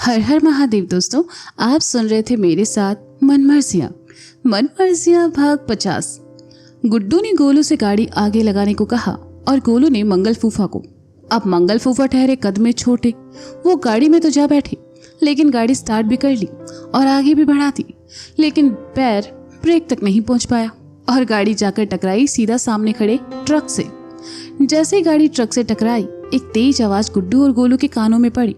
हर हर महादेव। दोस्तों, आप सुन रहे थे मेरे साथ मनमर्जियां भाग 50। गुड्डू ने गोलू से गाड़ी आगे लगाने को कहा और गोलू ने मंगल फूफा को। अब मंगल फूफा ठहरे कद में छोटे, वो गाड़ी में तो जा बैठे, लेकिन गाड़ी स्टार्ट भी कर ली और आगे भी बढ़ा दी, लेकिन पैर ब्रेक तक नहीं पहुंच पाया और गाड़ी जाकर टकराई सीधा सामने खड़े ट्रक से। जैसे ही गाड़ी ट्रक से टकराई, एक तेज आवाज गुड्डू और गोलू के कानों में पड़ी।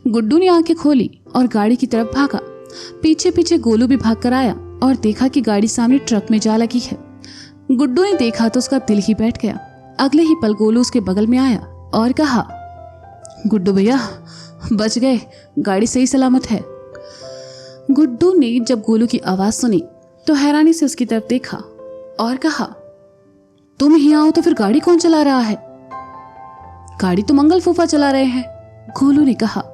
गुड्डू ने आंखें खोली और गाड़ी की तरफ भागा। पीछे पीछे गोलू भी भाग कर आया और देखा कि गाड़ी सामने ट्रक में जा लगी है। गुड्डू ने देखा तो उसका दिल ही बैठ गया। अगले ही पल गोलू उसके बगल में आया और कहा, गुड्डू भैया बच गए, गाड़ी सही सलामत है। गुड्डू ने जब गोलू की आवाज सुनी तो हैरानी से उसकी तरफ देखा और कहा, तुम ही आओ तो फिर गाड़ी कौन चला रहा है? गाड़ी तो मंगल फूफा चला रहे हैं, गोलू ने कहा।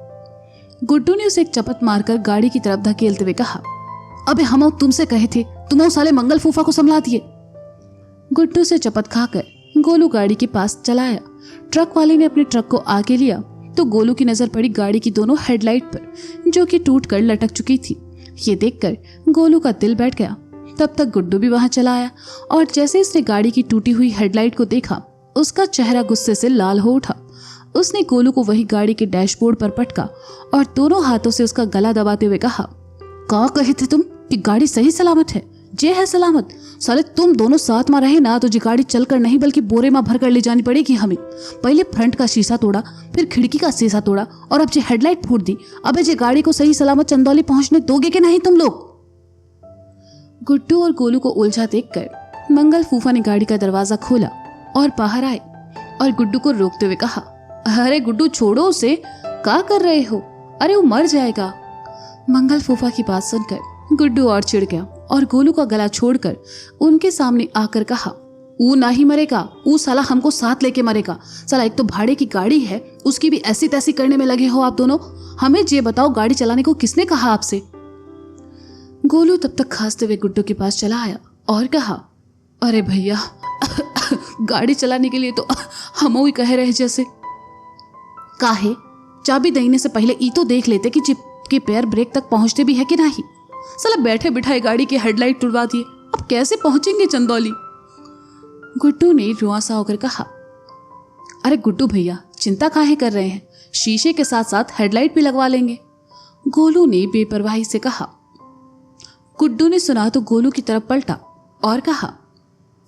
गुड्डू ने उसे एक चपत मारकर गाड़ी की तरफ धकेलते हुए कहा, अबे हम तुमसे कहे थे, तुम साले मंगल फूफा को संभला दिए। गुड्डू से चपत खाकर गोलू गाड़ी के पास चला आया। ट्रक वाले ने अपने ट्रक को आगे लिया तो गोलू की नजर पड़ी गाड़ी की दोनों हेडलाइट पर, जो कि टूटकर लटक चुकी थी। ये देखकर गोलू का दिल बैठ गया। तब तक गुड्डू भी वहां चला आया और जैसे इसने गाड़ी की टूटी हुई हेडलाइट को देखा, उसका चेहरा गुस्से से लाल हो उठा। उसने गोलू को वही गाड़ी के डैशबोर्ड पर पटका और दोनों हाथों से उसका गला दबाते हुए कहा, क्या कहे थे तुम कि गाड़ी सही सलामत है? जे है सलामत। साले तुम दोनों साथ में रहे ना तो जी गाड़ी चलकर नहीं बल्कि बोरे में भर कर ले जानी पड़ेगी हमें। पहले फ्रंट का शीशा तोड़ा, फिर खिड़की का शीशा तोड़ा और अब जे हेडलाइट फूट दी। अबे जे गाड़ी को सही सलामत चंदौली पहुंचने दोगे कि नहीं तुम लोग? गुड्डू और गोलू को उलझा देखकर मंगल फूफा ने गाड़ी का दरवाजा खोला और बाहर आए और गुड्डू को रोकते हुए कहा, अरे गुड्डू छोड़ो उसे, क्या कर रहे हो? अरे वो मर जाएगा। मंगल फूफा की बात सुनकर गुड्डू और चिढ़ गया और गोलू का गला छोड़कर उनके सामने आकर कहा, वो ना ही मरेगा, वो साला हमको साथ लेके मरेगा। साला एक तो भाड़े की गाड़ी है, उसकी भी ऐसी तैसी करने में लगे हो आप दोनों। हमें ये बताओ गाड़ी चलाने को किसने कहा आपसे? गोलू तब तक खांसते हुए गुड्डू के पास चला आया और कहा, अरे भैया गाड़ी चलाने के लिए तो हम ही कह रहे जैसे। काहे? चाबी देने से पहले ई तो देख लेते कि जिप के पैर ब्रेक तक पहुंचते भी है कि नहीं। साला बैठे बिठाए गाड़ी की हेडलाइट टुड़वा दिए, अब कैसे पहुंचेंगे चंदौली? गुड्डू ने रुआसा होकर कहा, अरे गुड्डू भैया चिंता काहे कर रहे हैं, शीशे के साथ साथ हेडलाइट भी लगवा लेंगे, गोलू ने बेपरवाही से कहा। गुड्डू ने सुना तो गोलू की तरफ पलटा और कहा,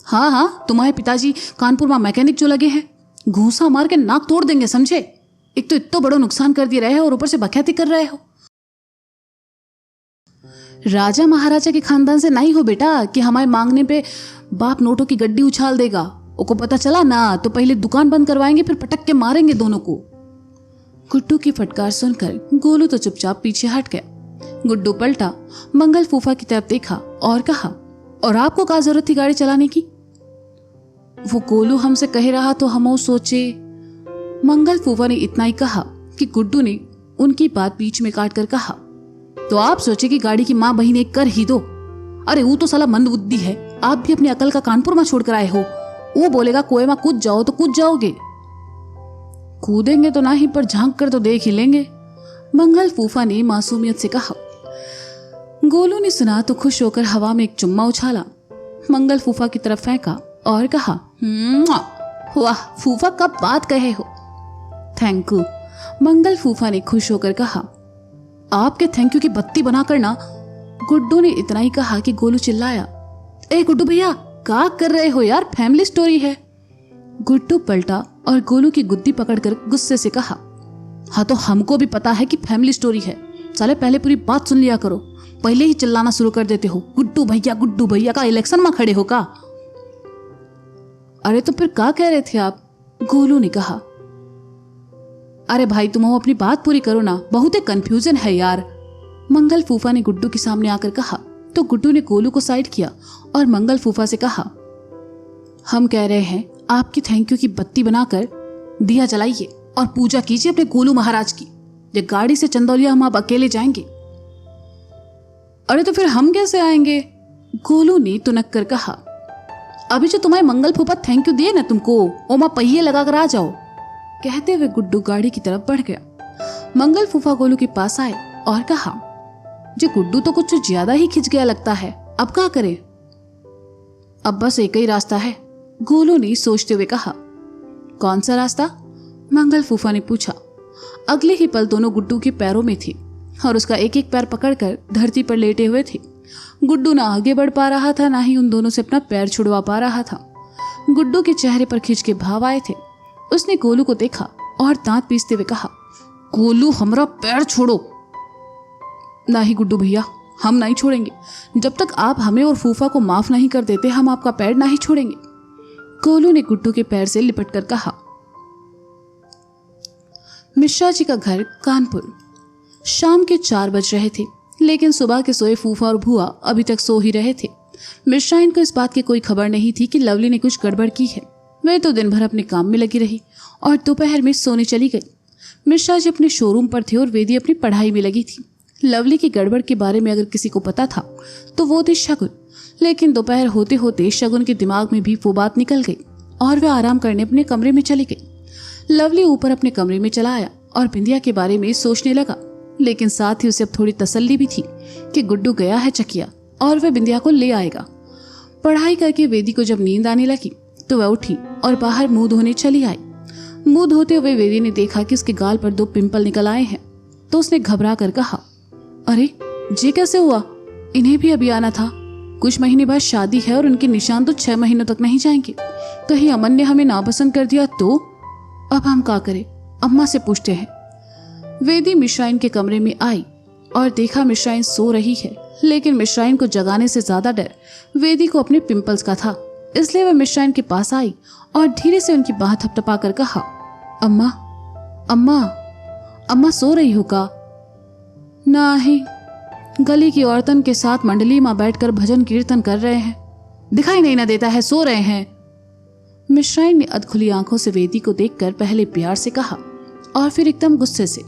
हाँ हाँ, तुम्हारे पिताजी कानपुर में मैकेनिक जो लगे हैं, घूसा मार के नाक तोड़ देंगे समझे। एक तो इतना बड़ा नुकसान कर दिए रहे हो और ऊपर से बख्याती कर रहे हो। राजा महाराजा के खानदान से नहीं हो बेटा कि हमारे मांगने पे बाप नोटों की गड्डी उछाल देगा। उनको पता चला ना तो पहले दुकान बंद करवाएंगे, फिर पटक के मारेंगे दोनों को। गुड्डू की फटकार सुनकर गोलू तो चुपचाप पीछे हट गया। गुड्डू पलटा, मंगल फूफा की तरफ देखा और कहा, और आपको क्या जरूरत थी गाड़ी चलाने की? वो गोलू हमसे कह रहा तो हम सोचे। मंगल फूफा ने इतना ही कहा कि गुड्डू ने उनकी बात बीच में काट कर कहा, तो आप सोचे कि गाड़ी की माँ बहन एक कर ही दो। अरे वो तो साला मंदबुद्धि है, आप भी अपनी अकल का कानपुर में छोड़ कर आए हो। वो बोलेगा कुएं में कूद जाओ तो कूद जाओगे। कूदेंगे तो नहीं, पर झांक कर तो देख ही लेंगे, मंगल फूफा ने मासूमियत से कहा। गोलू ने सुना तो खुश होकर हवा में एक चुम्मा उछाला, मंगल फूफा की तरफ फेंका और कहा, वाह फूफा कब बात कहे हो। थैंक यू, मंगल फूफा ने खुश होकर कहा। आपके थैंक यू की बत्ती बनाकर ना। गुड्डू ने इतना ही कहा कि गोलू चिल्लाया, ए गुड्डू भैया क्या कर रहे हो यार, फैमिली स्टोरी है। गुड्डू पलटा और गोलू की गुद्दी पकड़कर गुस्से से कहा, हाँ तो हमको भी पता है कि फैमिली स्टोरी है, साले पहले पूरी बात सुन लिया करो, पहले ही चिल्लाना शुरू कर देते हो। गुड्डू भैया का इलेक्शन में खड़े हो का? अरे तो फिर क्या कह रहे थे आप? गोलू ने कहा। अरे भाई तुम अपनी बात पूरी करो ना, बहुत ही कंफ्यूजन है यार, मंगल फूफा ने गुड्डू के सामने आकर कहा। तो गुड्डू ने गोलू को साइड किया और मंगल फूफा से कहा, हम कह रहे हैं आपकी थैंक यू की बत्ती बनाकर दिया जलाइए और पूजा कीजिए अपने गोलू महाराज की। ये गाड़ी से चंदौलिया हम आप अकेले जाएंगे। अरे तो फिर हम कैसे आएंगे? गोलू ने तुनक कर कहा, अभी जो तुम्हारे मंगल फूफा थैंक यू दिए ना तुमको, ओमा पहिए लगाकर आ जाओ। कहते हुए गुड्डू गाड़ी की तरफ बढ़ गया। मंगल फूफा गोलू के पास आए और कहा, जी गुड्डू तो कुछ ज्यादा ही खिंच गया लगता है, अब क्या करें? अब बस एक ही रास्ता है, गोलू ने सोचते हुए कहा। कौन सा रास्ता? मंगल फूफा ने पूछा। अगले ही पल दोनों गुड्डू के पैरों में थे और उसका एक एक पैर पकड़कर धरती पर लेटे हुए थे। गुड्डू ना आगे बढ़ पा रहा था, ना ही उन दोनों से अपना पैर छुड़वा पा रहा था। गुड्डू के चेहरे पर खिंच के भाव आए थे। उसने गोलू को देखा और दांत पीसते हुए कहा, गोलू हमारा पैर छोड़ो। नहीं गुड्डू भैया, हम नहीं छोड़ेंगे। जब तक आप हमें और फूफा को माफ नहीं कर देते, हम आपका पैर नहीं छोड़ेंगे। गोलू ने गुड्डू के पैर से लिपट कर कहा। मिश्रा जी का घर कानपुर। शाम के 4 बज रहे थे, लेकिन सुबह के सोए फूफा और भुआ अभी तक सो ही रहे थे। मिश्रा इनको इस बात की कोई खबर नहीं थी कि लवली ने कुछ गड़बड़ की है। वह तो दिन भर अपने काम में लगी रही और दोपहर में सोने चली गई। मिश्रा जी अपने शोरूम पर थे और वेदी अपनी पढ़ाई में लगी थी। लवली की गड़बड़ के बारे में अगर किसी को पता था तो वो थी शगुन, लेकिन दोपहर होते होते शगुन के दिमाग में भी वो बात निकल गई और वह आराम करने अपने कमरे में चली गई। लवली ऊपर अपने कमरे में चला आया और बिंदिया के बारे में सोचने लगा, लेकिन साथ ही उसे अब थोड़ी तसल्ली भी थी कि गुड्डू गया है चकिया और वह बिंदिया को ले आएगा। पढ़ाई करके वेदी को जब नींद आने लगी तो वह उठी और बाहर मुंह धोने चली आई। मुंह धोते हुए वेदी ने देखा कि उसके गाल पर 2 पिंपल निकल आए हैं, तो उसने घबरा कर कहा, अरे ये कैसे हुआ? इन्हें भी अभी आना था। कुछ महीने बाद शादी है और उनके निशान तो 6 महीनों तक नहीं जाएंगे। कहीं अमन ने हमें नापसंद कर दिया तो? अब हम क्या करें? अम्मा से पूछते हैं। वेदी मिश्राइन के कमरे में आई और देखा मिश्राइन सो रही है, लेकिन मिश्राइन को जगाने से ज्यादा डर वेदी को अपने पिंपल्स का था। इसलिए वह मिश्राइन के पास आई और धीरे से उनकी बाह थपथपा कर कहा, अम्मा अम्मा अम्मा सो रही हो का? नहीं, गली की औरतन के साथ मंडली में बैठकर भजन कीर्तन कर रहे हैं। दिखाई नहीं ना देता है, सो रहे हैं। मिश्राइन ने अधखुली आंखों से वेदी को देखकर पहले प्यार से कहा और फिर एकदम गुस्से से,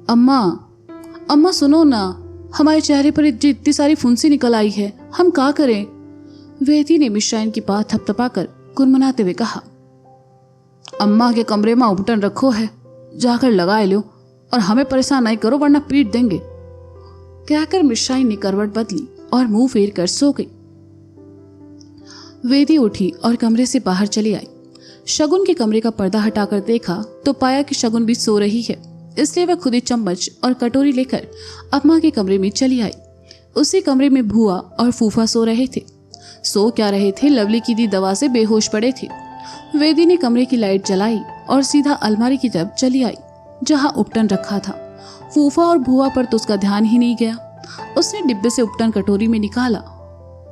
अम्मा अम्मा सुनो ना, हमारे चेहरे पर इतनी सारी फुंसी निकल आई है, हम क्या करें? वेदी ने मिश्राइन की बात थपथपा कर गुनगुनाते हुए कहा, अम्मा के कमरे में उपटन रखो है, जाकर लगाए लो और हमें परेशान नहीं करो वरना पीट देंगे। कहकर मिश्राइन ने करवट बदली और मुंह फेर कर सो गई। वेदी उठी और कमरे से बाहर चली आई। शगुन के कमरे का पर्दा हटाकर देखा तो पाया कि शगुन भी सो रही है, इसलिए वह खुद ही चम्मच और कटोरी लेकर अम्मा के कमरे में चली आई। उसी कमरे में भुआ और फूफा सो रहे थे। सो क्या रहे थे, लवली की दी दवा से बेहोश पड़े थे। वेदी ने कमरे की लाइट जलाई और सीधा अलमारी की तरफ चली आई जहां उपटन रखा था। फूफा और भुआ पर तो उसका ध्यान ही नहीं गया। उसने डिब्बे से उपटन कटोरी में निकाला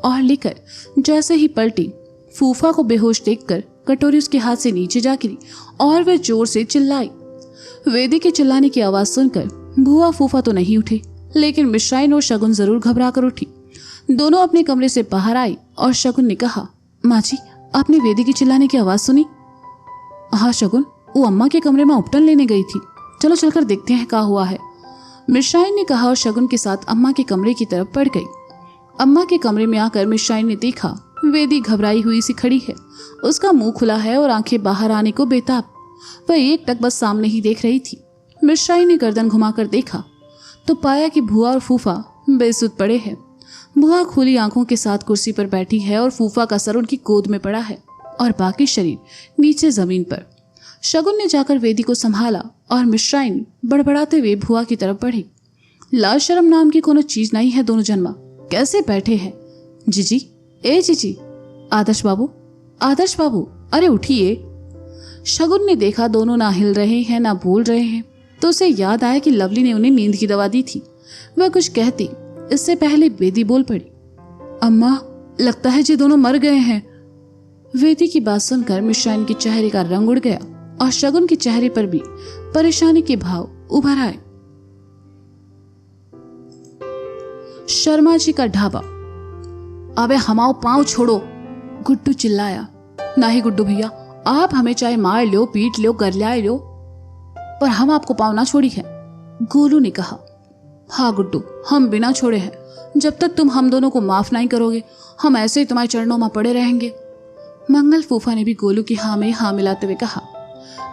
और लेकर जैसे ही पलटी, फूफा को बेहोश देखकर कटोरी उसके हाथ से नीचे जा गिरी और वह जोर से चिल्लाई। वेदी के चिल्लाने की आवाज सुनकर भुआ फूफा तो नहीं उठे, लेकिन मिश्राइन और शगुन जरूर घबरा कर उठी। दोनों अपने कमरे से बाहर आई और शगुन ने कहा, माँ जी आपने वेदी की चिल्लाने की आवाज सुनी? हाँ शगुन, वो अम्मा के कमरे में उपटन लेने गई थी, चलो चलकर देखते हैं क्या हुआ है। मिश्राइन ने कहा और शगुन के साथ अम्मा के कमरे की तरफ बढ़ गई। अम्मा के कमरे में आकर मिश्राइन ने देखा वेदी घबराई हुई सी खड़ी है। उसका मुंह खुला है और आंखें बाहर आने को बेताब। वह एक टक बस सामने ही देख रही थी। मिश्राइन ने गर्दन घुमाकर देखा तो पाया कि भुआ और फूफा बेसुध पड़े हैं। भुआ खुली आंखों के साथ कुर्सी पर बैठी है और फूफा का सर उनकी गोद में पड़ा है और बाकी शरीर नीचे जमीन पर। शगुन ने जाकर वेदी को संभाला और मिश्राइन बड़बड़ाते हुए भुआ की तरफ बढ़ी। लाज शर्म नाम की कोनो चीज नहीं है दोनों जन्मा, कैसे बैठे हैं? जीजी, ए जीजी, आदर्श बाबू, अरे उठिए। शगुन ने देखा दोनों ना हिल रहे हैं ना बोल रहे हैं, तो उसे याद आया कि लवली ने उन्हें नींद की दवा दी थी। वह कुछ कहती इससे पहले वेदी बोल पड़ी, अम्मा लगता है ये दोनों मर गए हैं। वेदी की बात सुनकर मिश्राइन के चेहरे का रंग उड़ गया और शगुन के चेहरे पर भी परेशानी के भाव उभर आए। शर्मा जी का ढाबा। अबे हमाओ पांव छोड़ो, गुड्डू चिल्लाया। नहीं गुड्डू भैया, आप हमें चाहे मार लो, पीट लो, गरलाए लो, पर हम आपको पांव ना छोड़ी है, गोलू ने कहा। हाँ गुड्डू, हम बिना छोड़े हैं। जब तक तुम हम दोनों को माफ नहीं करोगे, हम ऐसे ही तुम्हारे चरणों में पड़े रहेंगे। मंगल फूफा ने भी गोलू की हाँ में हाँ मिलाते हुए कहा।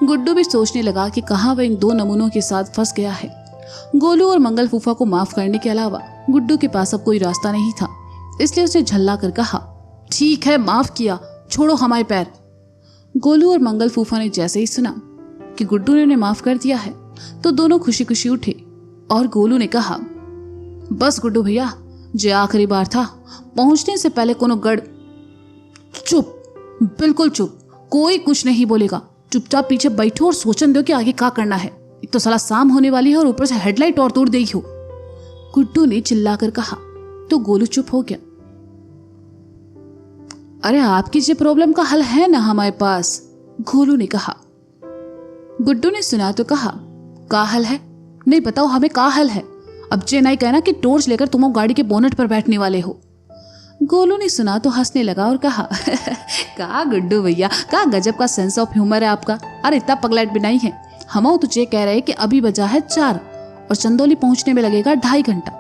गुड्डू भी सोचने लगा कि कहाँ वह इन दो नमूनों के साथ फंस गया है। गोलू और मंगल फूफा को माफ करने के अलावा गुड्डू के पास अब कोई रास्ता नहीं था, इसलिए उसने झल्ला कर कहा, ठीक है माफ किया, छोड़ो हमारे पैर। गोलू और मंगल फूफा ने जैसे ही सुना कि गुड्डू ने उन्हें माफ कर दिया है तो दोनों खुशी खुशी उठे और गोलू ने कहा, बस गुड्डू भैया, जे आखिरी बार था, पहुंचने से पहले कोनो गड़। चुप, बिल्कुल चुप, कोई कुछ नहीं बोलेगा, चुपचाप पीछे बैठो और सोचन दो कि आगे क्या करना है। एक तो साला शाम होने वाली है और ऊपर से हेडलाइट और तोड़ देगी हो, गुड्डू ने चिल्लाकर कहा। तो गोलू चुप हो गया। अरे आपकी जे प्रॉब्लम का हल है ना हमारे पास, गोलू ने कहा। गुड्डू ने सुना तो कहा, का हल है? नहीं बताओ हमें का हल है। अब जे नहीं कहना कि टॉर्च लेकर तुम गाड़ी के बोनट पर बैठने वाले हो। गोलू ने सुना तो हंसने लगा और कहा, का गुड्डू भैया, का गजब का सेंस ऑफ ह्यूमर है आपका। अरे इतना पगलैट भी नहीं है। हम तुझे कह रहे कि अभी बजा है 4 और चंदौली पहुंचने में लगेगा 2.5 घंटा,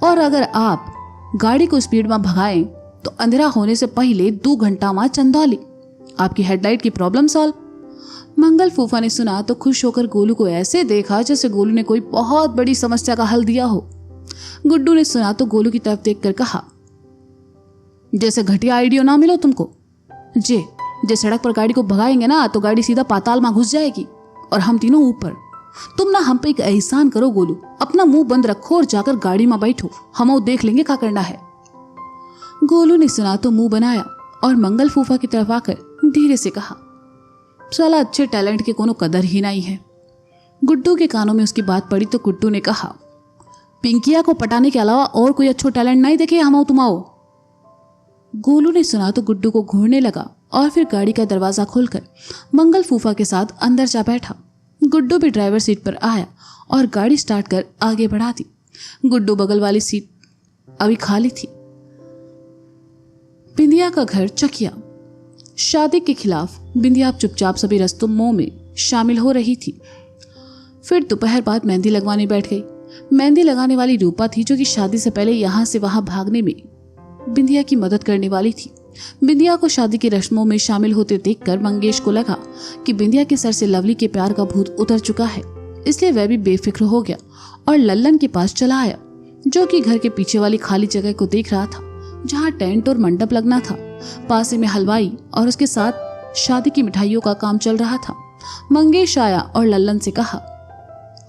और अगर आप गाड़ी को स्पीड में भगाएं तो अंधेरा होने से पहले 2 घंटा में चंदौली। आपकी हेडलाइट की प्रॉब्लम सॉल्व। मंगल फूफा ने सुना तो खुश होकर गोलू को ऐसे देखा जैसे गोलू ने कोई बहुत बड़ी समस्या का हल दिया हो। गुड्डू ने सुना तो गोलू की तरफ देखकर कहा, जैसे घटिया आइडिया ना मिलो तुमको। जे सड़क पर गाड़ी को भगाएंगे ना तो गाड़ी सीधा पाताल में घुस जाएगी और हम तीनों ऊपर। तुम ना हम पे एक एहसान करो गोलू, अपना मुंह बंद रखो और जाकर गाड़ी में बैठो, हम देख लेंगे क्या करना है। गोलू ने सुना तो मुंह बनाया और मंगल फूफा की तरफ आकर धीरे से कहा, साला अच्छे टैलेंट के कोनो कदर ही नहीं है। गुड्डू के कानों में उसकी बात पड़ी तो गुड्डू ने कहा, पिंकिया को पटाने के अलावा और कोई अच्छा टैलेंट नहीं देखे हम तुम आओ। गोलू ने सुना तो गुड्डू को घूरने लगा और फिर गाड़ी का दरवाजा खोलकर मंगल फूफा के साथ अंदर जा बैठा। गुड्डू भी ड्राइवर सीट पर आया और गाड़ी स्टार्ट कर आगे बढ़ा दी। गुड्डू बगल वाली सीट अभी खाली थी। बिंदिया का घर चकिया। शादी के खिलाफ बिंदिया अब चुपचाप सभी रस्मों में शामिल हो रही थी। फिर दोपहर बाद मेहंदी लगवाने बैठ गई। मेहंदी लगाने वाली रूपा थी जो कि शादी से पहले यहाँ से वहां भागने में बिंदिया की मदद करने वाली थी। बिंदिया को शादी की रस्मों में शामिल होते देखकर मंगेश को लगा कि बिंदिया के सर से लवली के प्यार का भूत उतर चुका है, इसलिए वह भी बेफिक्र हो गया और लल्लन के पास चला आया, जो कि घर के पीछे वाली खाली जगह को देख रहा था जहाँ टेंट और मंडप लगना था। पास में हलवाई और उसके साथ शादी की मिठाइयों का काम चल रहा था। मंगेश आया और लल्लन से कहा,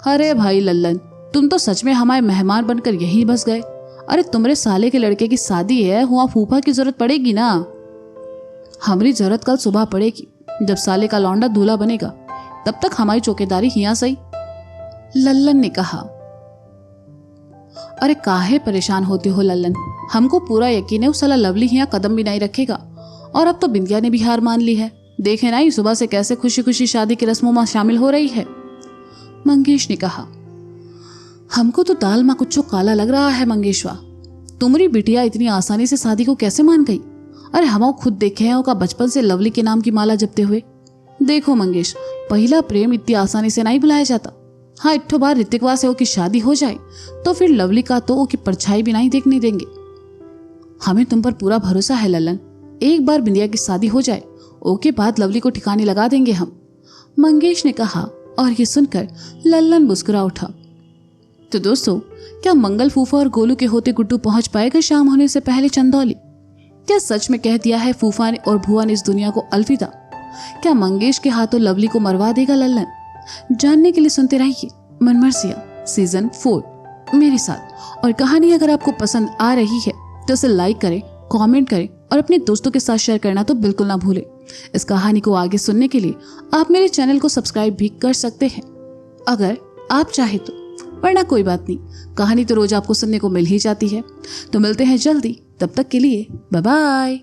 अरे भाई लल्लन, तुम तो सच में हमारे मेहमान बनकर यहीं बस गए। अरे तुम्हारे साले के लड़के की शादी है, हुआ फूफा की जरूरत पड़ेगी ना। हमारी जरूरत कल सुबह पड़ेगी, जब साले का लौंडा दूल्हा बनेगा, तब तक हमारी चौकीदारी हिया सही, लल्लन ने कहा। अरे काहे परेशान होते हो लल्लन, हमको पूरा यकीन है उस साला लवली हिया कदम भी नहीं रखेगा। और अब तो बिंदिया ने भी हार मान ली है, देखे नहीं सुबह से कैसे खुशी खुशी शादी की रस्मों में शामिल हो रही है। मंगेश ने कहा, हमको तो दाल में कुछ काला लग रहा है मंगेशवा। तुम्हारी बिटिया इतनी आसानी से शादी को कैसे मान गई? अरे हम खुद देखे हैं उसका बचपन से लवली के नाम की माला जपते हुए। देखो मंगेश, पहला प्रेम इतनी आसानी से नहीं बुलाया जाता। हाँ, इट्ठो बार ऋतिकवा से की शादी हो जाए तो फिर लवली का तो की परछाई भी नहीं देखने देंगे। हमें तुम पर पूरा भरोसा है लल्लन, एक बार बिंदिया की शादी हो जाए ओके बाद लवली को ठिकाने लगा देंगे हम, मंगेश ने कहा। और ये सुनकर लल्लन मुस्कुरा उठा। तो दोस्तों, क्या मंगल फूफा और गोलू के होते गुड्डू पहुंच पाएगा शाम होने से पहले चंदौली? क्या सच में कह दिया है फूफा ने और भुआ ने इस दुनिया को अलविदा? क्या मंगेश के हाथों लवली को मरवा देगा लल्लन? जानने के लिए सुनते रहिए मनमर्जियां सीजन 4 मेरे साथ। और कहानी अगर आपको पसंद आ रही है तो उसे लाइक करें, कमेंट करें और अपने दोस्तों के साथ शेयर करना तो बिल्कुल ना भूलें। इस कहानी को आगे सुनने के लिए आप मेरे चैनल को सब्सक्राइब भी कर सकते हैं अगर आप चाहे तो, वरना कोई बात नहीं, कहानी तो रोज आपको सुनने को मिल ही जाती है। तो मिलते हैं जल्दी, तब तक के लिए बाय बाय।